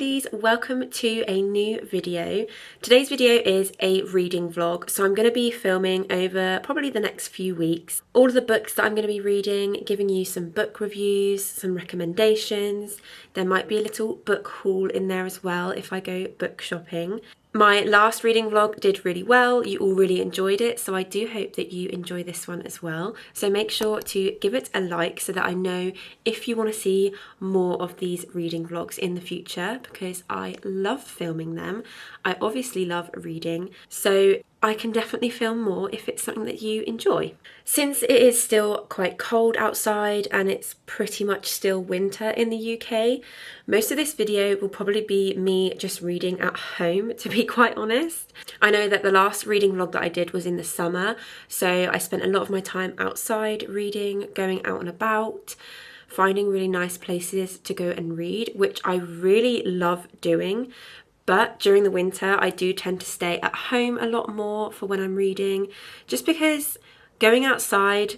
lovelies, welcome to a new video. Today's video is a reading vlog, so I'm going to be filming over probably the next few weeks all of the books that I'm going to be reading, giving you some book reviews, some recommendations. There might be a little book haul in there as well if I go book shopping. My last reading vlog did really well, you all really enjoyed it, so I do hope that you enjoy this one as well. So make sure to give it a like so that I know if you want to see more of these reading vlogs in the future, because I love filming them. I obviously love reading, so I can definitely film more if it's something that you enjoy. Since it is still quite cold outside and it's pretty much still winter in the UK, most of this video will probably be me just reading at home, to be quite honest. I know that the last reading vlog that I did was in the summer, so I spent a lot of my time outside reading, going out and about, finding really nice places to go and read, which I really love doing. But during the winter, I do tend to stay at home a lot more for when I'm reading, just because going outside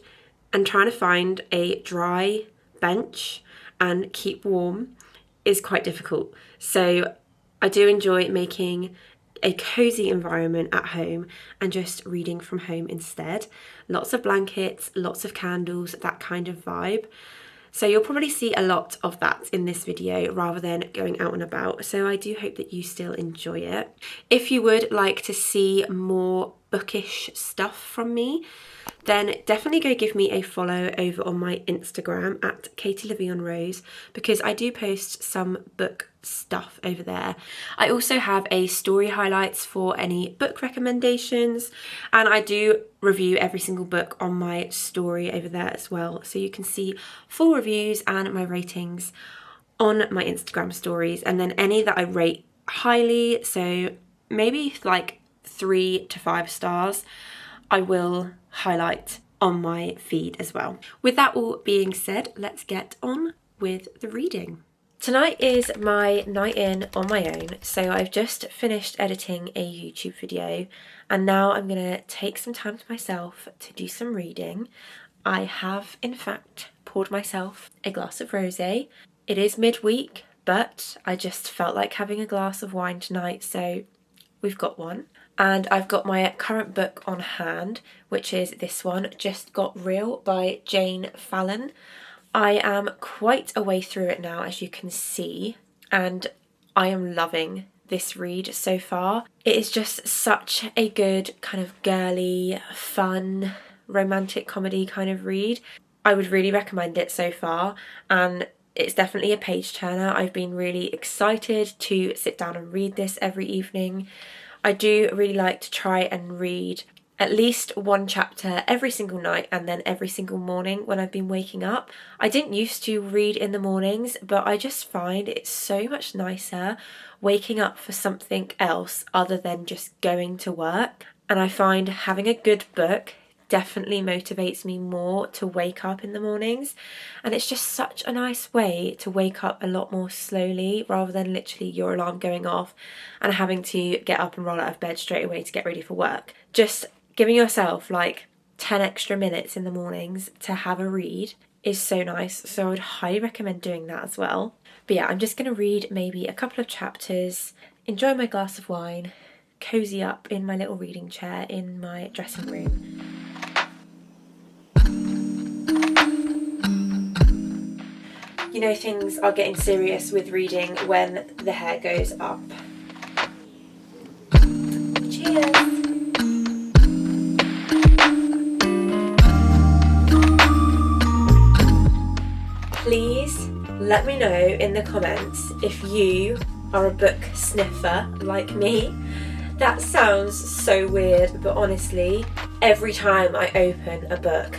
and trying to find a dry bench and keep warm is quite difficult. So I do enjoy making a cozy environment at home and just reading from home instead. Lots of blankets, lots of candles, that kind of vibe. So you'll probably see a lot of that in this video rather than going out and about. So I do hope that you still enjoy it. If you would like to see more bookish stuff from me, then definitely go give me a follow over on my Instagram at KatieLaVionRose, because I do post some book stuff over there. I also have a story highlights for any book recommendations, and I do review every single book on my story over there as well, so you can see full reviews and my ratings on my Instagram stories, and then any that I rate highly, so maybe like 3 to 5 stars, I will highlight on my feed as well. With that all being said, let's get on with the reading. Tonight is my night in on my own, so I've just finished editing a YouTube video and now I'm going to take some time to myself to do some reading. I have in fact poured myself a glass of rosé. It is midweek, but I just felt like having a glass of wine tonight, so we've got one. And I've got my current book on hand, which is this one, Just Got Real by Jane Fallon. I am quite a way through it now, as you can see, and I am loving this read so far. It is just such a good kind of girly, fun, romantic comedy kind of read. I would really recommend it so far, and it's definitely a page turner. I've been really excited to sit down and read this every evening. I do really like to try and read at least one chapter every single night and then every single morning when I've been waking up. I didn't used to read in the mornings, but I just find it's so much nicer waking up for something else other than just going to work. And I find having a good book definitely motivates me more to wake up in the mornings, and it's just such a nice way to wake up a lot more slowly rather than literally your alarm going off and having to get up and roll out of bed straight away to get ready for work. Just giving yourself like 10 extra minutes in the mornings to have a read is so nice, so I would highly recommend doing that as well. But yeah, I'm just going to read maybe a couple of chapters, enjoy my glass of wine, cozy up in my little reading chair in my dressing room. You know, things are getting serious with reading when the hair goes up. Cheers! Please let me know in the comments if you are a book sniffer like me. That sounds so weird, but honestly, every time I open a book,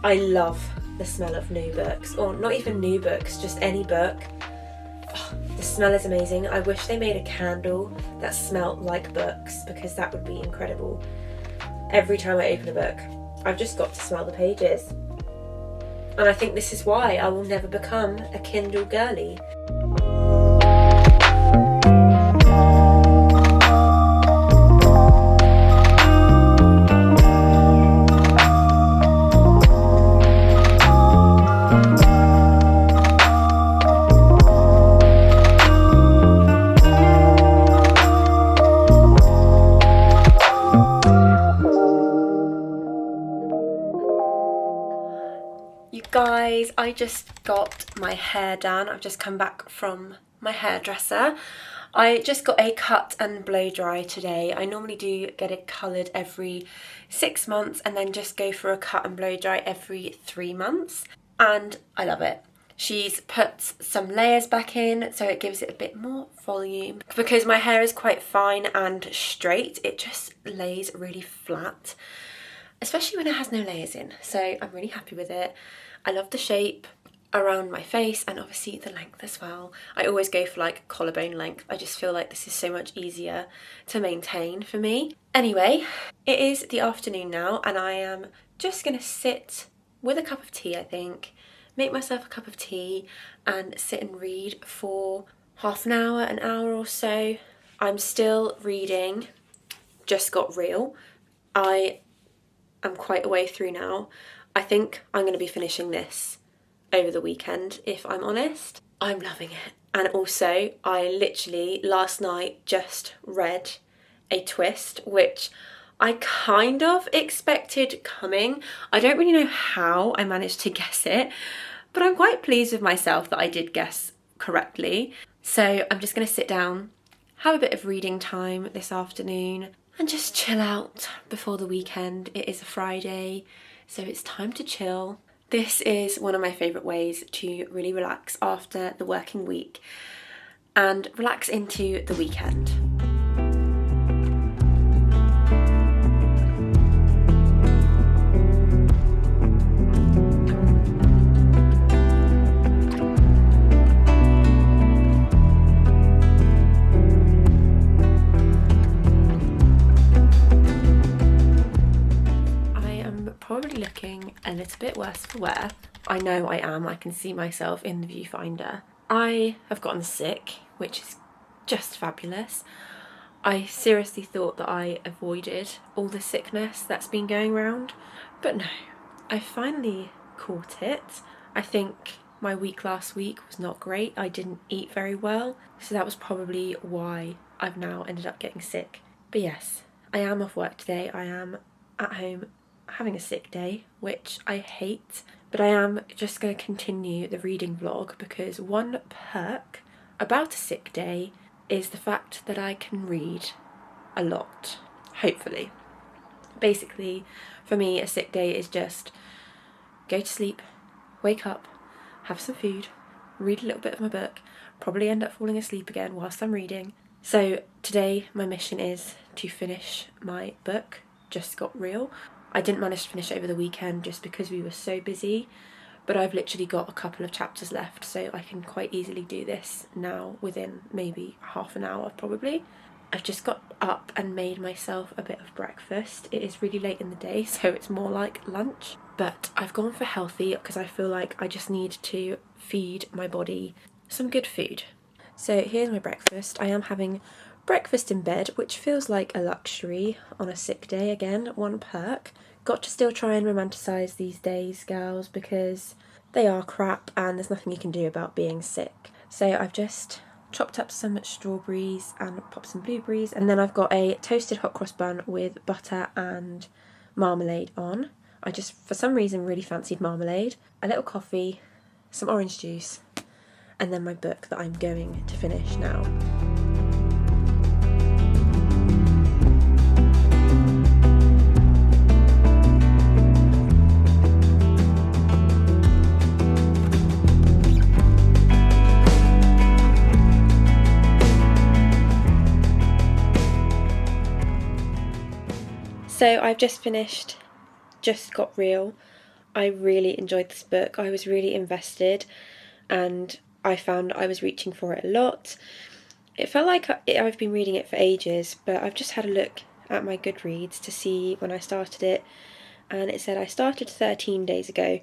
I love the smell of new books, or not even new books, just any book. Oh, the smell is amazing. I wish they made a candle that smelled like books, because that would be incredible. Every time I open a book, I've just got to smell the pages. And I think this is why I will never become a Kindle girly. Guys, I just got my hair done. I've just come back from my hairdresser. I just got a cut and blow dry today. I normally do get it coloured every 6 months and then just go for a cut and blow dry every 3 months. And I love it. She's put some layers back in so it gives it a bit more volume. Because my hair is quite fine and straight, it just lays really flat, especially when it has no layers in. So I'm really happy with it. I love the shape around my face and obviously the length as well. I always go for like collarbone length. I just feel like this is so much easier to maintain for me. Anyway, it is the afternoon now and I am just gonna sit with a cup of tea, I think, make myself a cup of tea and sit and read for half an hour or so. I'm still reading Just Got Real. I am quite a way through now. I think I'm going to be finishing this over the weekend, if I'm honest. I'm loving it. And also, I literally last night just read a twist, which I kind of expected coming. I don't really know how I managed to guess it, but I'm quite pleased with myself that I did guess correctly. So I'm just going to sit down, have a bit of reading time this afternoon, and just chill out before the weekend. It is a Friday, so it's time to chill. This is one of my favourite ways to really relax after the working week and relax into the weekend. Probably looking a little bit worse for wear. I know I am. I can see myself in the viewfinder. I have gotten sick, which is just fabulous. I seriously thought that I avoided all the sickness that's been going around, but no, I finally caught it. I think my week last week was not great. I didn't eat very well, so that was probably why I've now ended up getting sick. But yes, I am off work today. I am at home having a sick day, which I hate, but I am just going to continue the reading vlog because one perk about a sick day is the fact that I can read a lot, hopefully. Basically, for me, a sick day is just go to sleep, wake up, have some food, read a little bit of my book, probably end up falling asleep again whilst I'm reading. So today my mission is to finish my book, Just Got Real. I didn't manage to finish it over the weekend just because we were so busy, but I've literally got a couple of chapters left, so I can quite easily do this now within maybe half an hour probably. I've just got up and made myself a bit of breakfast. It is really late in the day, so it's more like lunch, but I've gone for healthy because I feel like I just need to feed my body some good food. So here's my breakfast. I am having breakfast in bed, which feels like a luxury on a sick day. Again, one perk. Got to still try and romanticise these days, girls, because they are crap and there's nothing you can do about being sick. So I've just chopped up some strawberries and popped some blueberries, and then I've got a toasted hot cross bun with butter and marmalade on. I just, for some reason, really fancied marmalade. A little coffee, some orange juice, and then my book that I'm going to finish now. So I've just finished Just Got Real. I really enjoyed this book. I was really invested and I found I was reaching for it a lot. It felt like I've been reading it for ages, but I've just had a look at my Goodreads to see when I started it, and it said I started 13 days ago.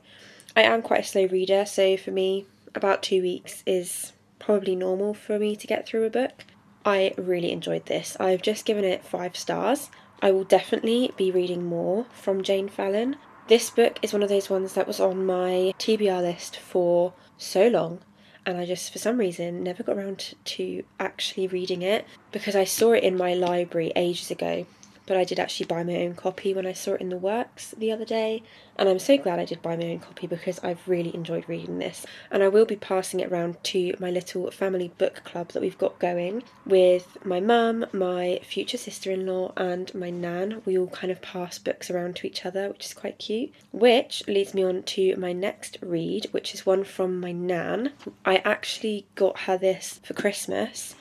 I am quite a slow reader, so for me about 2 weeks is probably normal for me to get through a book. I really enjoyed this. I've just given it 5 stars. I will definitely be reading more from Jane Fallon. This book is one of those ones that was on my TBR list for so long, and I just, for some reason, never got around to actually reading it because I saw it in my library ages ago but I did actually buy my own copy when I saw it in the works the other day, and I'm so glad I did buy my own copy because I've really enjoyed reading this. And I will be passing it around to my little family book club that we've got going with my mum, my future sister-in-law and my nan. We all kind of pass books around to each other, which is quite cute. Which leads me on to my next read, which is one from my nan. I actually got her this for Christmas.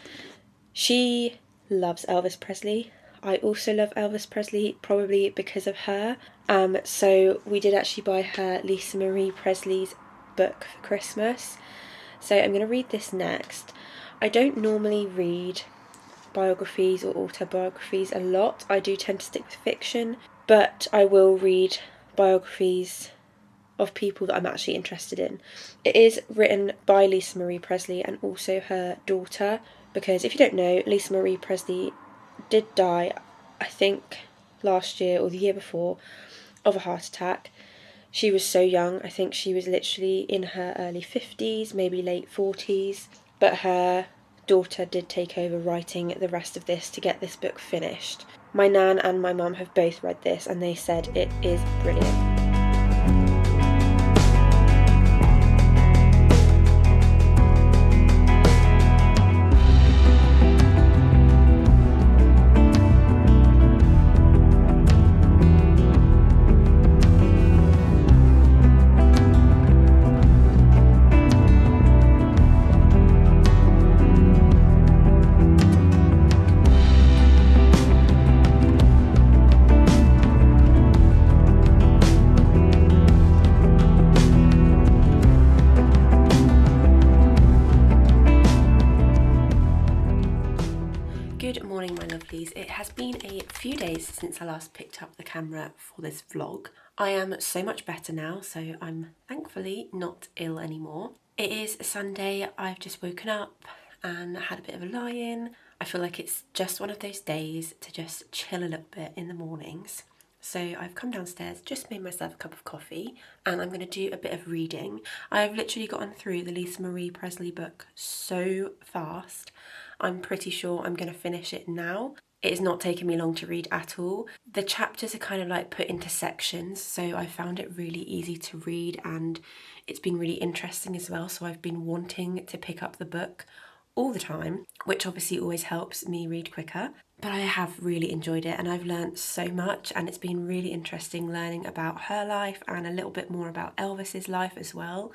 She loves Elvis Presley. I also love Elvis Presley, probably because of her. So we did actually buy her Lisa Marie Presley's book for Christmas. So I'm going to read this next. I don't normally read biographies or autobiographies a lot. I do tend to stick with fiction, but I will read biographies of people that I'm actually interested in. It is written by Lisa Marie Presley and also her daughter, because if you don't know, Lisa Marie Presley did die, I think last year or the year before, of a heart attack. She was so young. I think she was literally in her early 50s, maybe late 40s, but her daughter did take over writing the rest of this to get this book finished. My nan and my mum have both read this and they said it is brilliant. Good morning, my lovelies. It has been a few days since I last picked up the camera for this vlog. I am so much better now, so I'm thankfully not ill anymore. It is Sunday. I've just woken up and had a bit of a lie-in. I feel like it's just one of those days to just chill a little bit in the mornings. So I've come downstairs, just made myself a cup of coffee, and I'm going to do a bit of reading. I've literally gotten through the Lisa Marie Presley book so fast. I'm pretty sure I'm going to finish it now. It has not taken me long to read at all. The chapters are kind of like put into sections, so I found it really easy to read and it's been really interesting as well. So I've been wanting to pick up the book all the time, which obviously always helps me read quicker. But I have really enjoyed it and I've learned so much, and it's been really interesting learning about her life and a little bit more about Elvis's life as well.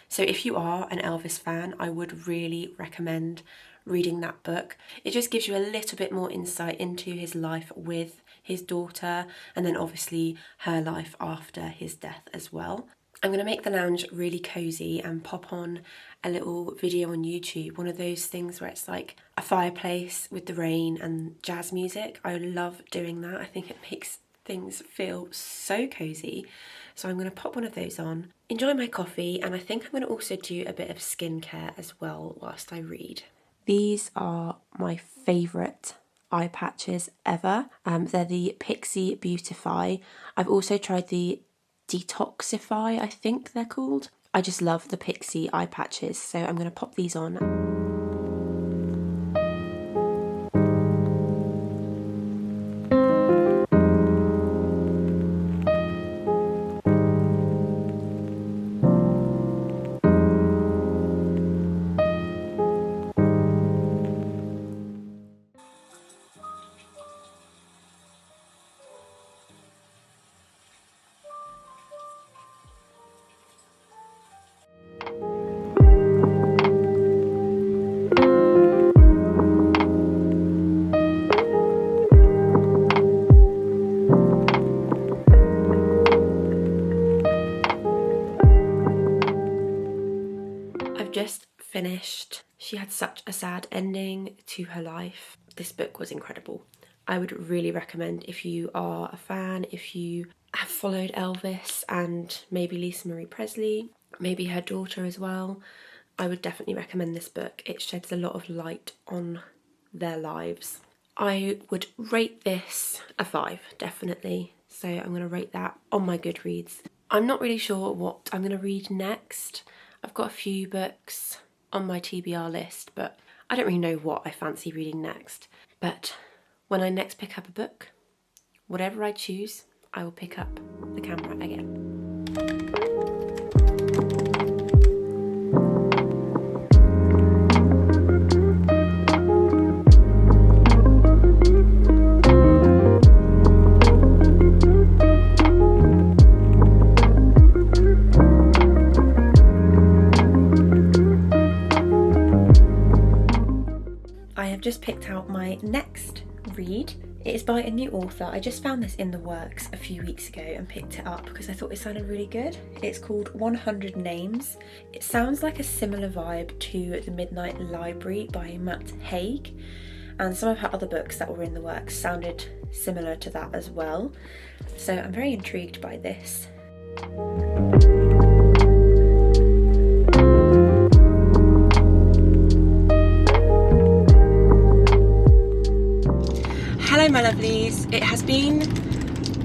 So if you are an Elvis fan, I would really recommend reading that book. It just gives you a little bit more insight into his life with his daughter and then obviously her life after his death as well. I'm going to make the lounge really cozy and pop on a little video on YouTube, one of those things where it's like a fireplace with the rain and jazz music. I love doing that. I think it makes things feel so cozy. So I'm going to pop one of those on, enjoy my coffee, and I think I'm going to also do a bit of skincare as well whilst I read. These are my favourite eye patches ever. They're the Pixie Beautify. I've also tried the Detoxify, I think they're called. I just love the Pixie eye patches, so I'm going to pop these on. Just finished. She had such a sad ending to her life. This book was incredible. I would really recommend, if you are a fan, if you have followed Elvis and maybe Lisa Marie Presley, maybe her daughter as well, I would definitely recommend this book. It sheds a lot of light on their lives. I would rate this a 5, definitely. So I'm going to rate that on my Goodreads. I'm not really sure what I'm going to read next. I've got a few books on my TBR list, but I don't really know what I fancy reading next. But when I next pick up a book, whatever I choose, I will pick up the camera again. I have just picked out my next read. It is by a new author. I just found this in the works a few weeks ago and picked it up because I thought it sounded really good. It's called 100 Names. It sounds like a similar vibe to The Midnight Library by Matt Haig, and some of her other books that were in the works sounded similar to that as well. So I'm very intrigued by this. Hello my lovelies, it has been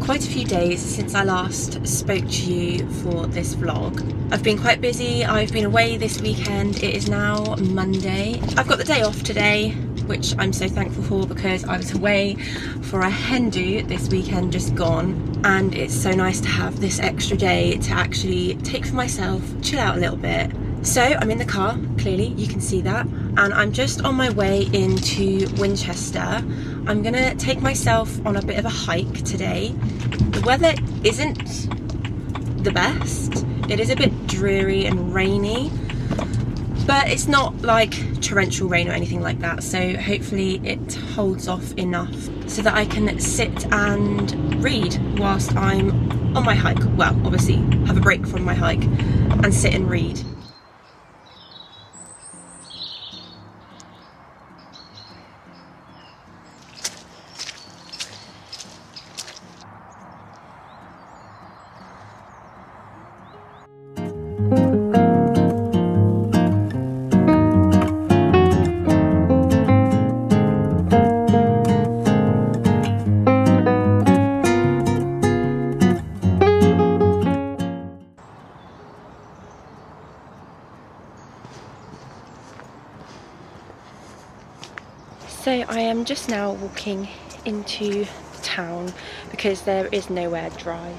quite a few days since I last spoke to you for this vlog. I've been quite busy, I've been away this weekend, it is now Monday. I've got the day off today, which I'm so thankful for because I was away for a hen do this weekend just gone, and it's so nice to have this extra day to actually take for myself, chill out a little bit. So I'm in the car, clearly you can see that, and I'm just on my way into Winchester. I'm gonna take myself on a bit of a hike today. The weather isn't the best. It is a bit dreary and rainy, but it's not like torrential rain or anything like that, so hopefully it holds off enough so that I can sit and read whilst I'm on my hike. Well, obviously have a break from my hike and sit and read. So I am just now walking into town because there is nowhere dry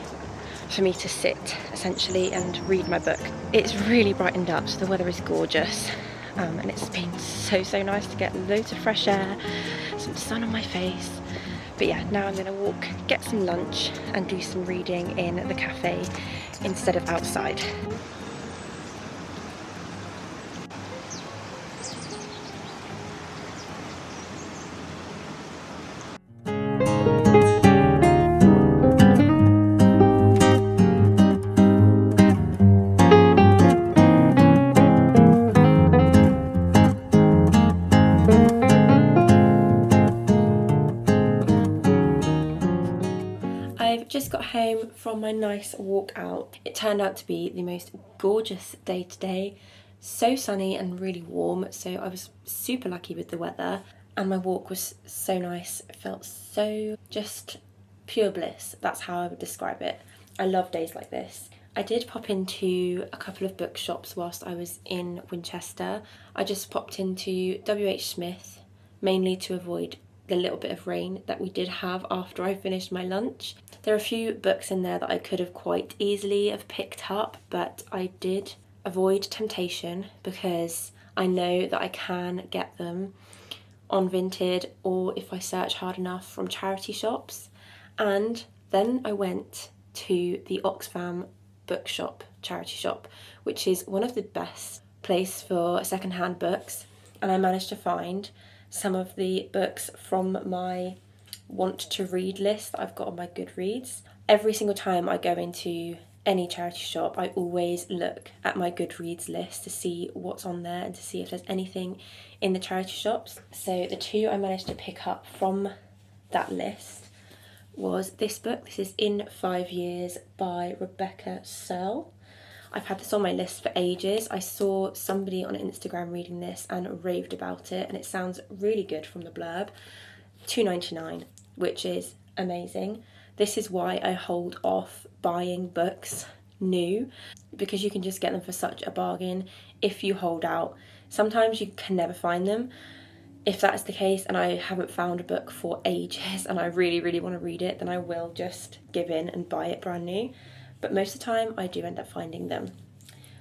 for me to sit essentially and read my book. It's really brightened up, so the weather is gorgeous, and it's been so nice to get loads of fresh air, some sun on my face. But yeah, now I'm going to walk, get some lunch and do some reading in the cafe instead of outside. I've just got home from my nice walk out. It turned out to be the most gorgeous day today. So sunny and really warm, so I was super lucky with the weather, and my walk was so nice. It felt so just pure bliss. That's how I would describe it. I love days like this. I did pop into a couple of bookshops whilst I was in Winchester. I just popped into W.H. Smith, mainly to avoid the little bit of rain that we did have after I finished my lunch. There are a few books in there that I could have quite easily have picked up, but I did avoid temptation because I know that I can get them on Vinted or if I search hard enough from charity shops. And then I went to the Oxfam bookshop, charity shop, which is one of the best place for secondhand books, and I managed to find some of the books from my want to read list that I've got on my Goodreads. Every single time I go into any charity shop, I always look at my Goodreads list to see what's on there and to see if there's anything in the charity shops. So the two I managed to pick up from that list was this book. This is In 5 Years by Rebecca Searle. I've had this on my list for ages. I saw somebody on Instagram reading this and raved about it, and it sounds really good from the blurb. $2.99, which is amazing. This is why I hold off buying books new, because you can just get them for such a bargain if you hold out. Sometimes you can never find them. If that is the case and I haven't found a book for ages and I really, really want to read it, then I will just give in and buy it brand new. But most of the time I do end up finding them.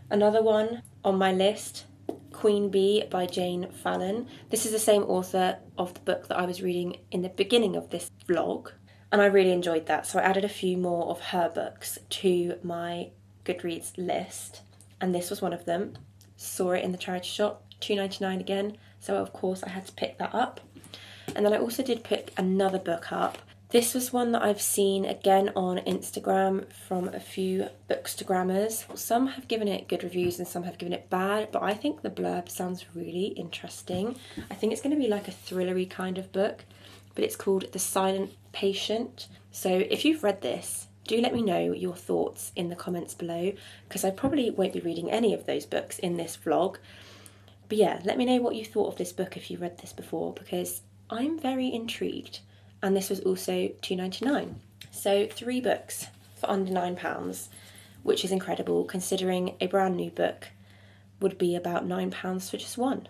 Another one on my list, Queen Bee by Jane Fallon. This is the same author of the book that I was reading in the beginning of this vlog, and I really enjoyed that. So I added a few more of her books to my Goodreads list, and this was one of them. Saw it in the charity shop, £2.99 again, so of course I had to pick that up. And then I also did pick another book up. This was one that I've seen again on Instagram from a few bookstagrammers. Some have given it good reviews and some have given it bad, but I think the blurb sounds really interesting. I think it's going to be like a thrillery kind of book, but it's called The Silent Patient. So if you've read this, do let me know your thoughts in the comments below, because I probably won't be reading any of those books in this vlog. But yeah, let me know what you thought of this book if you read this before, because I'm very intrigued. And this was also £2.99. So 3 books for under £9, which is incredible considering a brand new book would be about £9 for just one.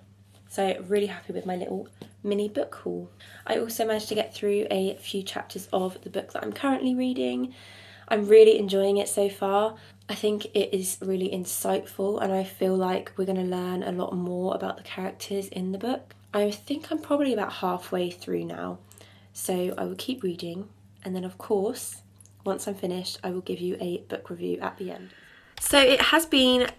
So really happy with my little mini book haul. I also managed to get through a few chapters of the book that I'm currently reading. I'm really enjoying it so far. I think it is really insightful and I feel like we're going to learn a lot more about the characters in the book. I think I'm probably about halfway through now. So I will keep reading, and then of course, once I'm finished, I will give you a book review at the end. So it has been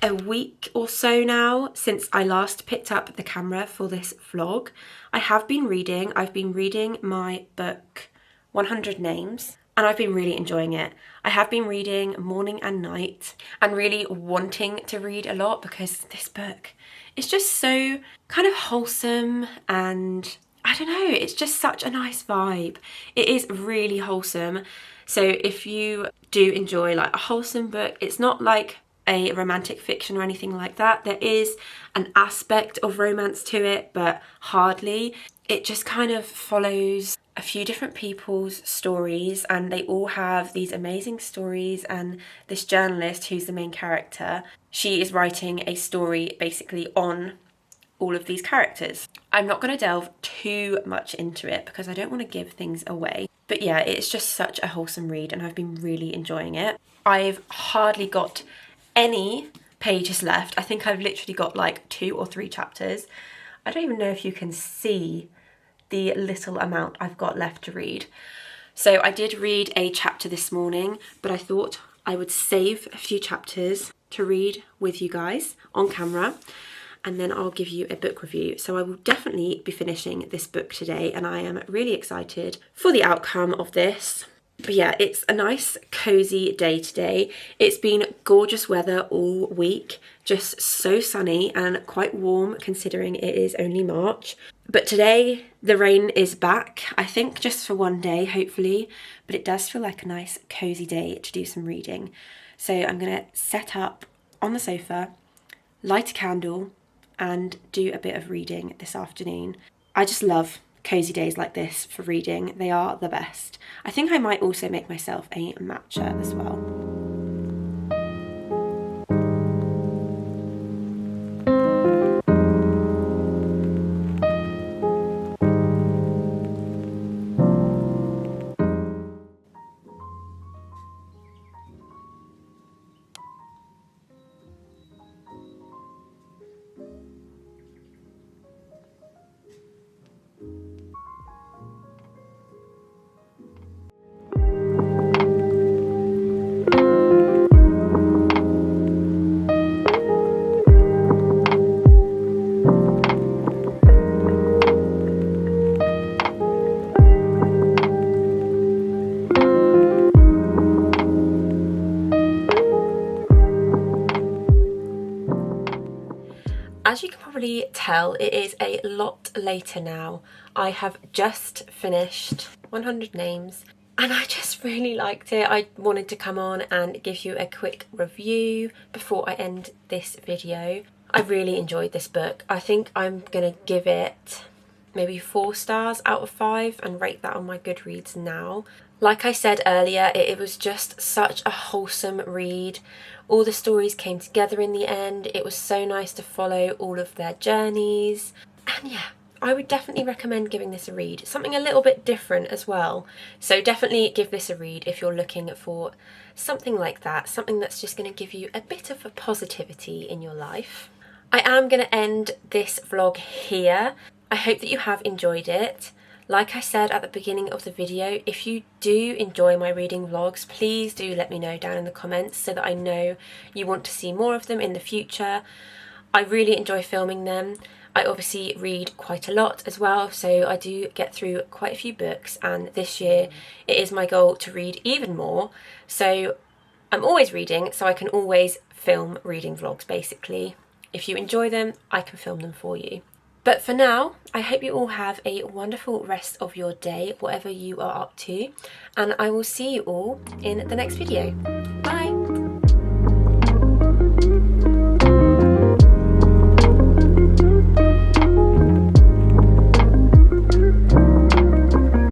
a week or so now since I last picked up the camera for this vlog. I have been reading. I've been reading my book 100 Names, and I've been really enjoying it. I have been reading morning and night and really wanting to read a lot because this book is just so kind of wholesome, and I don't know, it's just such a nice vibe. It is really wholesome. So if you do enjoy like a wholesome book, it's not like a romantic fiction or anything like that. There is an aspect of romance to it, but hardly. It just kind of follows a few different people's stories, and they all have these amazing stories, and this journalist who's the main character, she is writing a story basically on all of these characters. I'm not going to delve too much into it because I don't want to give things away. But yeah, it's just such a wholesome read and I've been really enjoying it. I've hardly got any pages left. I think I've literally got like 2 or 3 chapters. I don't even know if you can see the little amount I've got left to read. So I did read a chapter this morning, but I thought I would save a few chapters to read with you guys on camera, and then I'll give you a book review. So I will definitely be finishing this book today, and I am really excited for the outcome of this. But yeah, it's a nice cozy day today. It's been gorgeous weather all week, just so sunny and quite warm considering it is only March. But today the rain is back, I think just for one day hopefully, but it does feel like a nice cozy day to do some reading. So I'm gonna set up on the sofa, light a candle, and do a bit of reading this afternoon. I just love cozy days like this for reading. They are the best. I think I might also make myself a matcha as well. As you can probably tell, it is a lot later now. I have just finished 100 Names and I just really liked it. I wanted to come on and give you a quick review before I end this video. I really enjoyed this book. I think I'm gonna give it maybe 4 stars out of 5 and rate that on my Goodreads now. Like I said earlier, it was just such a wholesome read. All the stories came together in the end. It was so nice to follow all of their journeys. And yeah, I would definitely recommend giving this a read. Something a little bit different as well. So definitely give this a read if you're looking for something like that, something that's just going to give you a bit of a positivity in your life. I am going to end this vlog here. I hope that you have enjoyed it. Like I said at the beginning of the video, if you do enjoy my reading vlogs, please do let me know down in the comments so that I know you want to see more of them in the future. I really enjoy filming them. I obviously read quite a lot as well, so I do get through quite a few books, and this year it is my goal to read even more. So I'm always reading, so I can always film reading vlogs basically. If you enjoy them, I can film them for you. But for now, I hope you all have a wonderful rest of your day, whatever you are up to, and I will see you all in the next video.